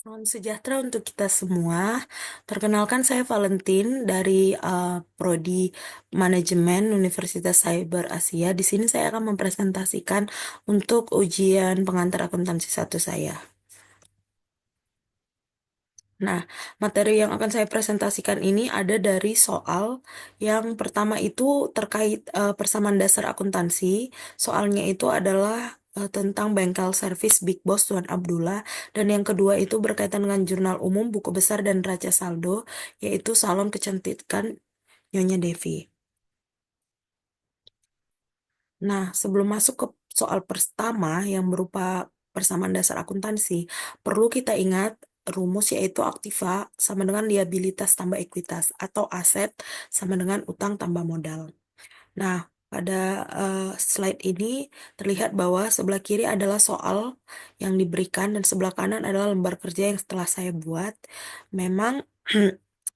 Salam sejahtera untuk kita semua. Perkenalkan saya Valentin dari Prodi Manajemen Universitas Cyber Asia. Di sini saya akan mempresentasikan untuk ujian pengantar akuntansi satu saya. Nah, materi yang akan saya presentasikan ini ada dari soal yang pertama itu terkait persamaan dasar akuntansi. Soalnya itu adalah tentang bengkel servis Big Boss Tuan Abdullah, dan yang kedua itu berkaitan dengan jurnal umum, buku besar, dan raca saldo, yaitu salon kecantikan Nyonya Devi. Nah, sebelum masuk ke soal pertama yang berupa persamaan dasar akuntansi, perlu kita ingat rumus, yaitu aktiva sama dengan liabilitas tambah ekuitas, atau aset sama dengan utang tambah modal. Nah, pada slide ini terlihat bahwa sebelah kiri adalah soal yang diberikan dan sebelah kanan adalah lembar kerja yang setelah saya buat. Memang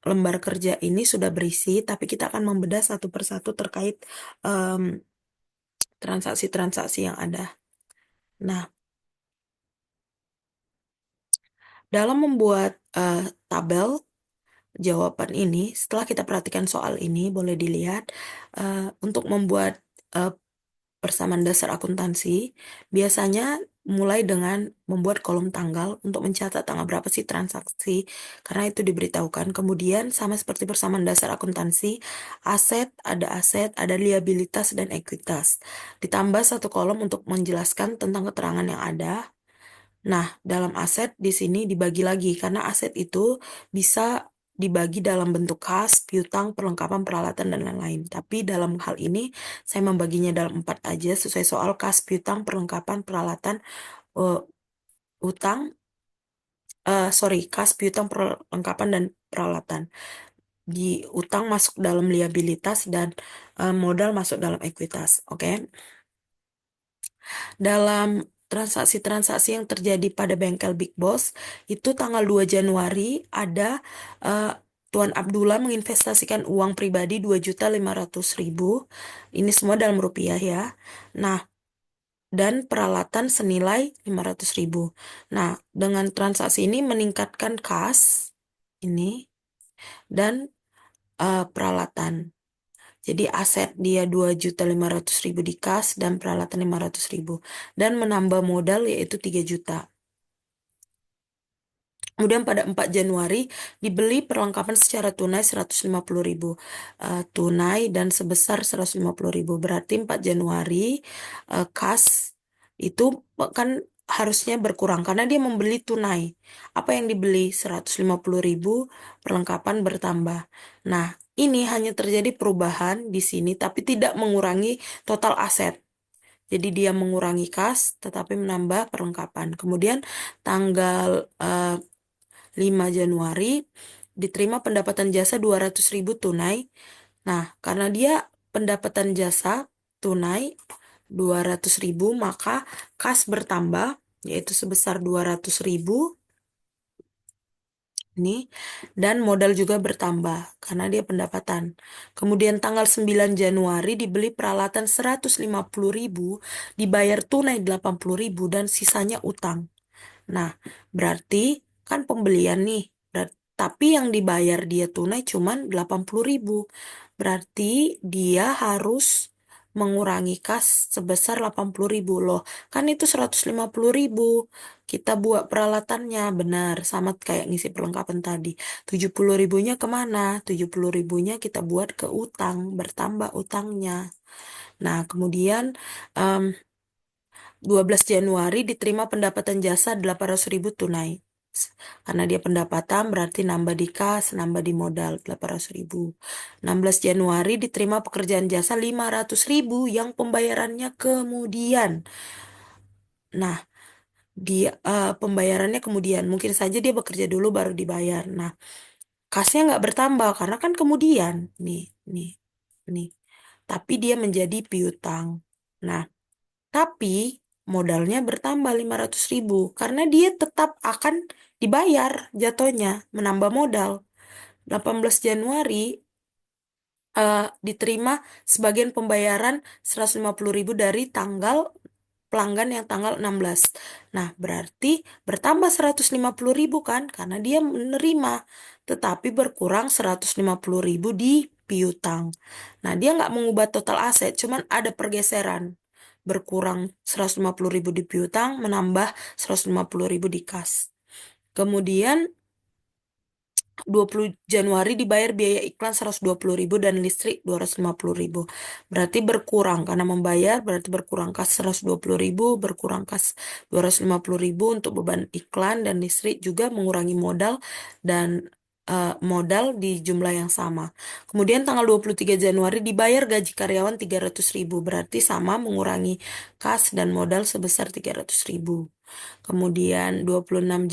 lembar kerja ini sudah berisi, tapi kita akan membedah satu persatu terkait em, transaksi-transaksi yang ada. Nah, dalam membuat tabel jawaban ini, setelah kita perhatikan soal ini, boleh dilihat untuk membuat eh, persamaan dasar akuntansi, biasanya mulai dengan membuat kolom tanggal untuk mencatat tanggal berapa sih transaksi, karena itu diberitahukan. Kemudian sama seperti persamaan dasar akuntansi, aset, ada liabilitas dan ekuitas. Ditambah satu kolom untuk menjelaskan tentang keterangan yang ada. Nah, dalam aset di sini dibagi lagi karena aset itu bisa dibagi dalam bentuk kas, piutang, perlengkapan, peralatan, dan lain-lain. Tapi dalam hal ini saya membaginya dalam 4 aja sesuai soal kas, piutang, perlengkapan, peralatan, eh, utang, kas, piutang, perlengkapan, dan peralatan. Di utang masuk dalam liabilitas dan modal masuk dalam ekuitas. Oke. Dalam transaksi-transaksi yang terjadi pada bengkel Big Boss, itu tanggal 2 Januari ada eh, Tuan Abdullah menginvestasikan uang pribadi 2.500.000. Ini semua dalam rupiah ya. Nah, dan peralatan senilai 500.000. Nah, dengan transaksi ini meningkatkan kas ini dan peralatan. Jadi aset dia 2.500.000 di kas dan peralatan 500.000. Dan menambah modal yaitu 3 juta. Kemudian pada 4 Januari dibeli perlengkapan secara tunai 150.000. Tunai dan sebesar 150.000. Berarti 4 Januari kas itu kan harusnya berkurang karena dia membeli tunai. Apa yang dibeli? 150.000, perlengkapan bertambah. Nah, ini hanya terjadi perubahan di sini tapi tidak mengurangi total aset. Jadi dia mengurangi kas tetapi menambah perlengkapan. Kemudian tanggal 5 Januari diterima pendapatan jasa 200.000 tunai. Nah, karena dia pendapatan jasa tunai 200.000, maka kas bertambah yaitu sebesar 200.000 ini, dan modal juga bertambah karena dia pendapatan. Kemudian tanggal 9 Januari dibeli peralatan 150.000, dibayar tunai 80.000 dan sisanya utang. Nah, berarti kan pembelian nih. Tapi yang dibayar dia tunai cuman 80.000. Berarti dia harus mengurangi kas sebesar 80.000 loh. Kan itu 150.000. Kita buat peralatannya benar. Sama kayak ngisi perlengkapan tadi. 70.000-nya kemana? 70.000-nya kita buat ke utang. Bertambah utangnya. Nah, kemudian em, 12 Januari diterima pendapatan jasa 800.000 tunai. Karena dia pendapatan berarti nambah di kas, nambah di modal 800.000. 16 Januari diterima pekerjaan jasa 500.000 yang pembayarannya kemudian. Nah, dia pembayarannya kemudian. Mungkin saja dia bekerja dulu baru dibayar. Nah, kasnya nggak bertambah karena kan kemudian. Nih, nih, nih. Tapi dia menjadi piutang. Nah, tapi modalnya bertambah 500.000 karena dia tetap akan dibayar jatuhnya, menambah modal. 18 Januari diterima sebagian pembayaran 150.000 dari tanggal pelanggan yang tanggal 16. Nah, berarti bertambah 150.000 kan, karena dia menerima, tetapi berkurang 150.000 di piutang. Nah, dia nggak mengubah total aset, cuman ada pergeseran. Berkurang 150.000 di piutang, menambah 150.000 di kas. Kemudian 20 Januari dibayar biaya iklan 120.000 dan listrik 250.000. Berarti berkurang karena membayar, berarti berkurang kas 120.000, berkurang kas 250.000 untuk beban iklan dan listrik, juga mengurangi modal dan modal di jumlah yang sama. Kemudian tanggal 23 Januari dibayar gaji karyawan 300.000, berarti sama, mengurangi kas dan modal sebesar 300.000. Kemudian 24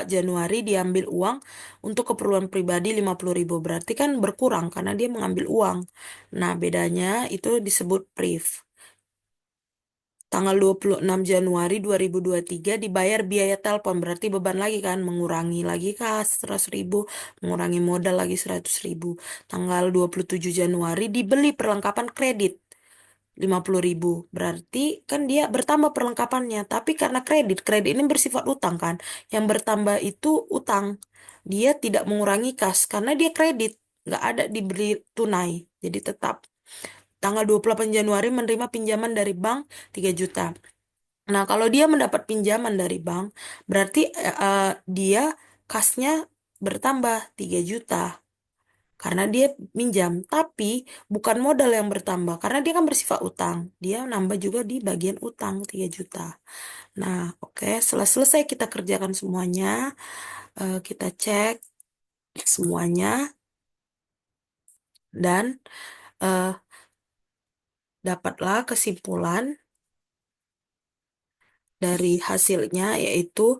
Januari diambil uang untuk keperluan pribadi 50.000. Berarti kan berkurang karena dia mengambil uang. Nah, bedanya itu disebut priv. Tanggal 26 Januari 2023 dibayar biaya telepon. Berarti beban lagi kan, mengurangi lagi kas 100.000, mengurangi modal lagi 100.000. Tanggal 27 Januari dibeli perlengkapan kredit 50.000. Berarti kan dia bertambah perlengkapannya. Tapi karena kredit ini bersifat utang kan. Yang bertambah itu utang. Dia tidak mengurangi kas karena dia kredit. Nggak ada diberi tunai. Jadi tetap. Tanggal 28 Januari menerima pinjaman dari bank 3 juta. Nah, kalau dia mendapat pinjaman dari bank, berarti dia kasnya bertambah 3 juta. Karena dia minjam, tapi bukan modal yang bertambah, karena dia kan bersifat utang. Dia nambah juga di bagian utang 3 juta. Nah, oke, setelah selesai kita kerjakan semuanya, kita cek semuanya, dan eh, dapatlah kesimpulan dari hasilnya, yaitu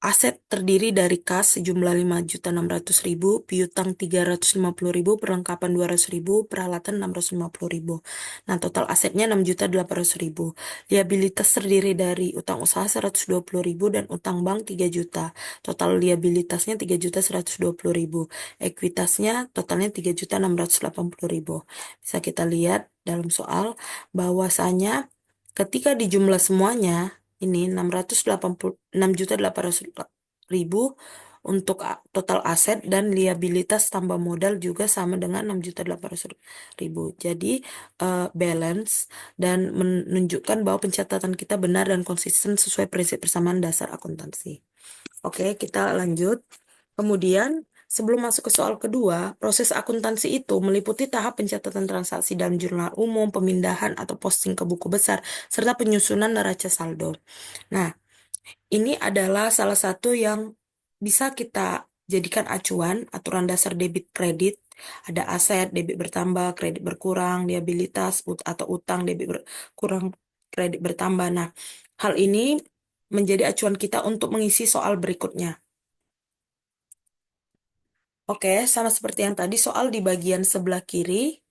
aset terdiri dari kas sejumlah 5.600.000, piutang 350.000, perlengkapan 200.000, peralatan 650.000. Nah, total asetnya 6.800.000. Liabilitas terdiri dari utang usaha 120.000 dan utang bank 3 juta. Total liabilitasnya 3.120.000. Ekuitasnya totalnya 3.680.000. Bisa kita lihat dalam soal bahwasanya ketika dijumlah semuanya, ini 6.800.000 untuk total aset, dan liabilitas tambah modal juga sama dengan 6.800.000. Jadi balance dan menunjukkan bahwa pencatatan kita benar dan konsisten sesuai prinsip persamaan dasar akuntansi. Oke, kita lanjut. Kemudian, sebelum masuk ke soal kedua, proses akuntansi itu meliputi tahap pencatatan transaksi dalam jurnal umum, pemindahan atau posting ke buku besar, serta penyusunan neraca saldo. Nah, ini adalah salah satu yang bisa kita jadikan acuan, aturan dasar debit kredit. Ada aset, debit bertambah, kredit berkurang, liabilitas atau utang, debit berkurang, kredit bertambah. Nah, hal ini menjadi acuan kita untuk mengisi soal berikutnya. Oke, sama seperti yang tadi, soal di bagian sebelah kiri,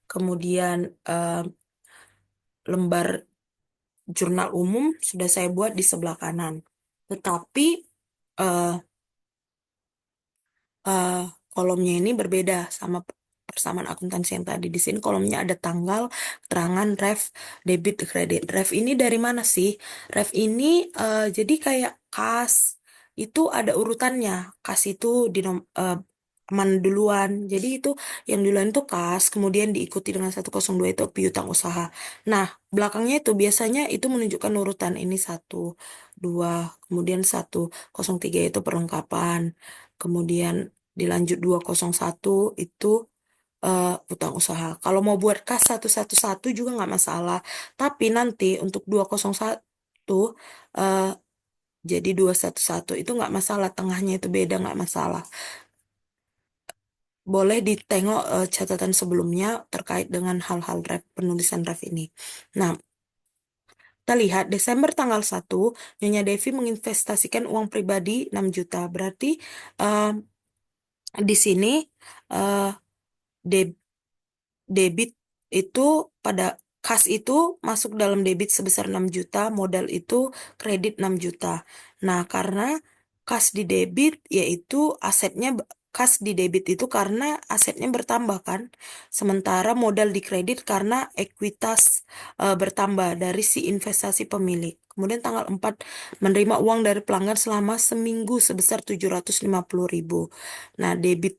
kemudian lembar jurnal umum sudah saya buat di sebelah kanan. Tetapi eh, eh, kolomnya ini berbeda sama persamaan akuntansi yang tadi. Di sini kolomnya ada tanggal, keterangan, ref, debit, kredit. Ref ini dari mana sih? Ref ini jadi kayak kas. Itu ada urutannya. Kas itu mana duluan. Jadi itu yang duluan itu kas, kemudian diikuti dengan 102 itu piutang usaha. Nah, belakangnya itu biasanya itu menunjukkan urutan. Ini 1, 2, kemudian 103 itu perlengkapan. Kemudian dilanjut 201 itu utang usaha. Kalau mau buat kas 111 juga nggak masalah. Tapi nanti untuk 201 eh, jadi 211 itu nggak masalah. Tengahnya itu beda, nggak masalah. Boleh ditengok catatan sebelumnya terkait dengan hal-hal ref, penulisan ref ini. Nah, kita lihat Desember tanggal 1, Nyonya Devi menginvestasikan uang pribadi 6 juta. Berarti eh, di sini eh, de- debit itu pada kas itu masuk dalam debit sebesar 6 juta, modal itu kredit 6 juta. Nah, karena kas di debit yaitu asetnya kas di debit itu karena asetnya bertambah kan, sementara modal di kredit karena ekuitas bertambah dari si investasi pemilik. Kemudian tanggal 4 menerima uang dari pelanggan selama seminggu sebesar 750.000. Nah, debit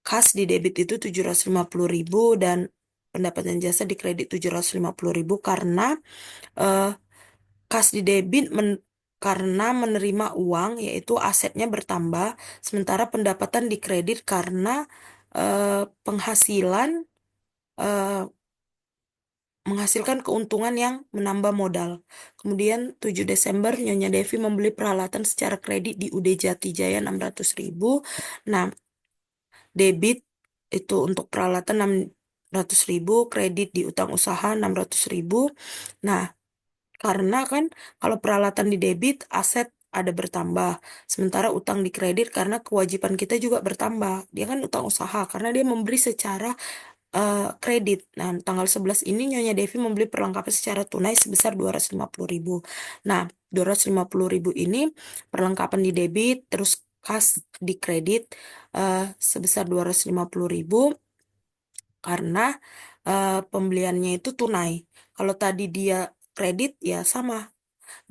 kas di debit itu 750.000 dan pendapatan jasa di kredit 750.000 karena eh, kas di debit karena menerima uang yaitu asetnya bertambah, sementara pendapatan di kredit karena penghasilan eh, menghasilkan keuntungan yang menambah modal. Kemudian 7 Desember Nyonya Devi membeli peralatan secara kredit di UD Jati Jaya 600.000. Nah, debit itu untuk peralatan 600.000, kredit di utang usaha 600.000. Nah, karena kan kalau peralatan di debit, aset ada bertambah. Sementara utang di kredit karena kewajiban kita juga bertambah. Dia kan utang usaha karena dia memberi secara kredit. Nah, tanggal 11 ini Nyonya Devi membeli perlengkapan secara tunai sebesar 250.000. Nah, 250.000 ini perlengkapan di debit, terus kas di kredit sebesar 250.000 karena pembeliannya itu tunai. Kalau tadi dia kredit ya sama.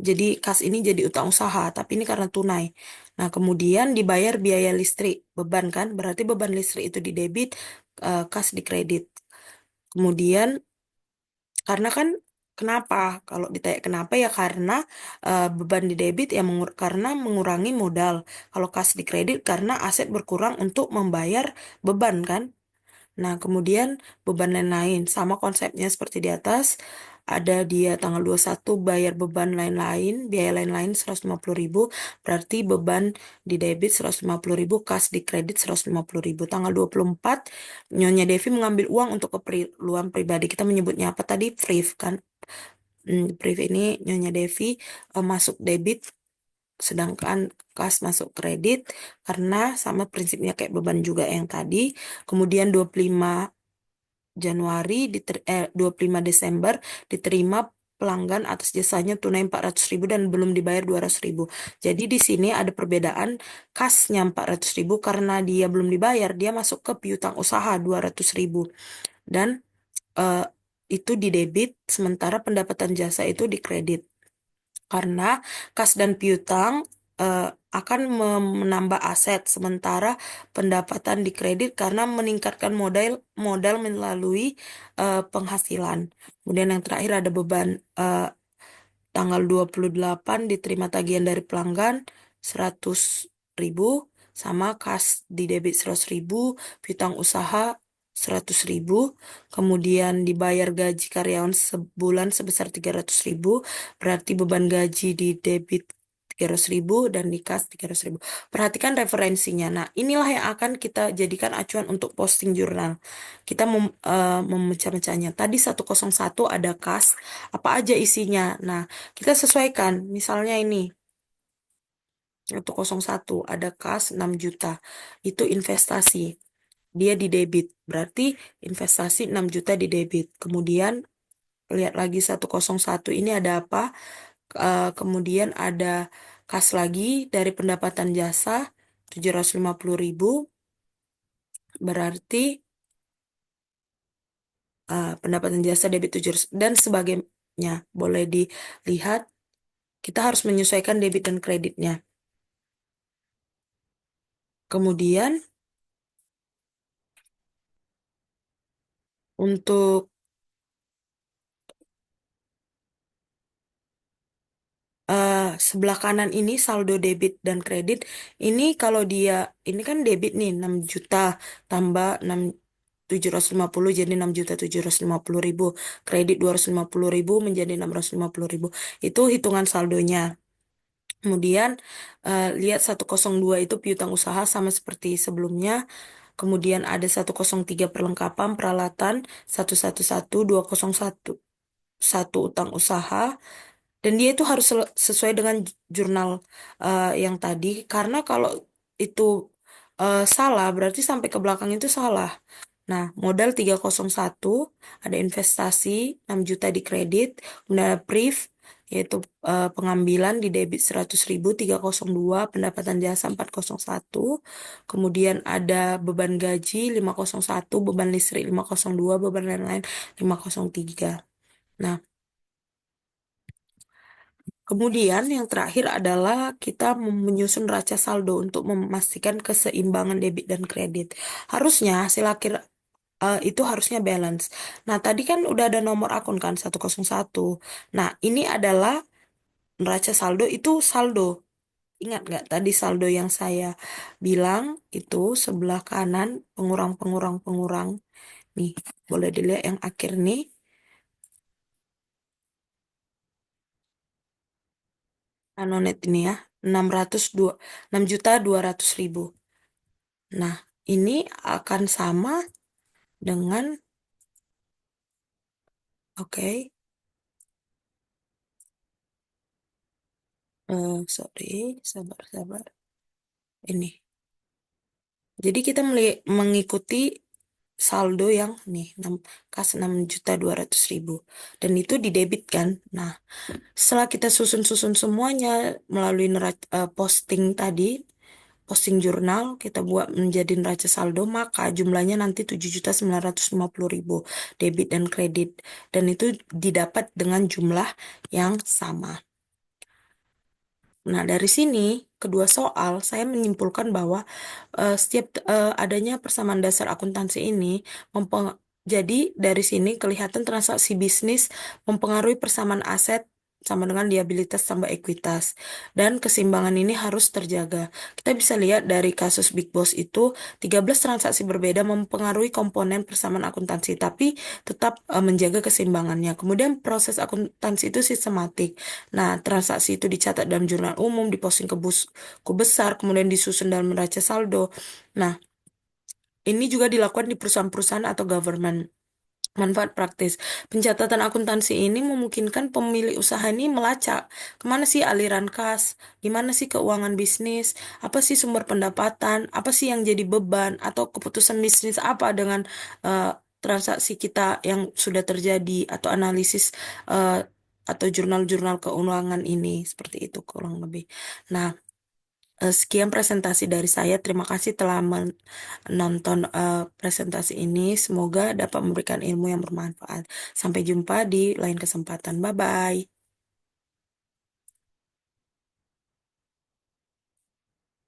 Jadi kas ini jadi utang usaha, tapi ini karena tunai. Nah, kemudian dibayar biaya listrik, beban kan? Berarti beban listrik itu di debit, kas di kredit. Kemudian karena kan kenapa? Kalau ditanya kenapa ya karena beban di debit ya karena mengurangi modal. Kalau kas di kredit karena aset berkurang untuk membayar beban kan? Nah, kemudian beban lain-lain sama konsepnya seperti di atas. Ada dia tanggal 21 bayar beban lain-lain, biaya lain-lain 150.000, berarti beban di debit 150.000, kas di kredit 150.000. Tanggal 24 Nyonya Devi mengambil uang untuk keperluan pribadi. Kita menyebutnya apa tadi? Priv kan. Priv ini Nyonya Devi masuk debit sedangkan kas masuk kredit karena sama prinsipnya kayak beban juga yang tadi. Kemudian 25 Januari 25 Desember diterima pelanggan atas jasanya tunai 400.000 dan belum dibayar 200.000. Jadi di sini ada perbedaan, kasnya 400.000 karena dia belum dibayar, dia masuk ke piutang usaha 200.000 dan eh, itu di debit, sementara pendapatan jasa itu di kredit. Karena kas dan piutang eh, akan menambah aset, sementara pendapatan di kredit karena meningkatkan modal modal melalui penghasilan. Kemudian yang terakhir ada beban tanggal 28 diterima tagihan dari pelanggan 100.000 sama kas di debit 100.000, piutang usaha 100.000, kemudian dibayar gaji karyawan sebulan sebesar 300.000, berarti beban gaji di debit 300.000 dan di kas 300.000. Perhatikan referensinya. Nah, inilah yang akan kita jadikan acuan untuk posting jurnal. Kita memecah-mecahnya. Tadi 101 ada kas, apa aja isinya. Nah, kita sesuaikan, misalnya ini 101 ada kas 6 juta. Itu investasi. Dia di debit. Berarti investasi 6 juta di debit. Kemudian lihat lagi 101 ini ada apa? Kemudian ada kas lagi dari pendapatan jasa 750.000. Berarti pendapatan jasa debit 700 dan sebagainya. Boleh dilihat, kita harus menyesuaikan debit dan kreditnya. Kemudian untuk eh, sebelah kanan ini saldo debit dan kredit. Ini kalau dia ini kan debit nih 6 juta tambah 6.750 jadi 6.750.000. Kredit 250.000 menjadi 650.000. Itu hitungan saldonya. Kemudian lihat 102 itu piutang usaha sama seperti sebelumnya. Kemudian ada 103 perlengkapan peralatan, 111 201 satu utang usaha, dan dia itu harus sesuai dengan jurnal yang tadi karena kalau itu salah berarti sampai ke belakang itu salah. Nah, modal 301 ada investasi 6 juta di kredit, kemudian ada priv yaitu pengambilan di debit 100.000 302, pendapatan jasa 401, kemudian ada beban gaji 501, beban listrik 502, beban lain-lain 503. Nah, kemudian yang terakhir adalah kita menyusun neraca saldo untuk memastikan keseimbangan debit dan kredit. Harusnya hasil akhir itu harusnya balance. Nah, tadi kan udah ada nomor akun kan 101. Nah, ini adalah neraca saldo itu saldo. Ingat nggak tadi saldo yang saya bilang itu sebelah kanan pengurang pengurang pengurang. Nih, boleh dilihat yang akhir nih. Anonet ini ya, 602 6.200.000. Nah, ini akan sama dengan, oke, sorry, sabar, sabar. Ini. Jadi kita mengikuti saldo yang nih, kas 6.200.000. Dan itu didebitkan. Nah, setelah kita susun-susun semuanya melalui posting tadi, posting jurnal, kita buat menjadi neraca saldo, maka jumlahnya nanti 7.950.000 debit dan kredit. Dan itu didapat dengan jumlah yang sama. Nah, dari sini, kedua soal, saya menyimpulkan bahwa setiap adanya persamaan dasar akuntansi ini, jadi dari sini kelihatan transaksi bisnis mempengaruhi persamaan aset sama dengan liabilitas tambah ekuitas. Dan keseimbangan ini harus terjaga. Kita bisa lihat dari kasus Big Boss itu, 13 transaksi berbeda mempengaruhi komponen persamaan akuntansi, tapi tetap menjaga keseimbangannya. Kemudian proses akuntansi itu sistematik. Nah, transaksi itu dicatat dalam jurnal umum, diposting ke buku besar, kemudian disusun dalam neraca saldo. Nah, ini juga dilakukan di perusahaan-perusahaan atau government. Manfaat praktis. Pencatatan akuntansi ini memungkinkan pemilik usaha ini melacak kemana sih aliran kas, gimana sih keuangan bisnis, apa sih sumber pendapatan, apa sih yang jadi beban, atau keputusan bisnis apa dengan eh, transaksi kita yang sudah terjadi, atau analisis eh, atau jurnal-jurnal keuangan ini, seperti itu kurang lebih. Nah, sekian presentasi dari saya. Terima kasih telah menonton presentasi ini. Semoga dapat memberikan ilmu yang bermanfaat. Sampai jumpa di lain kesempatan. Bye-bye.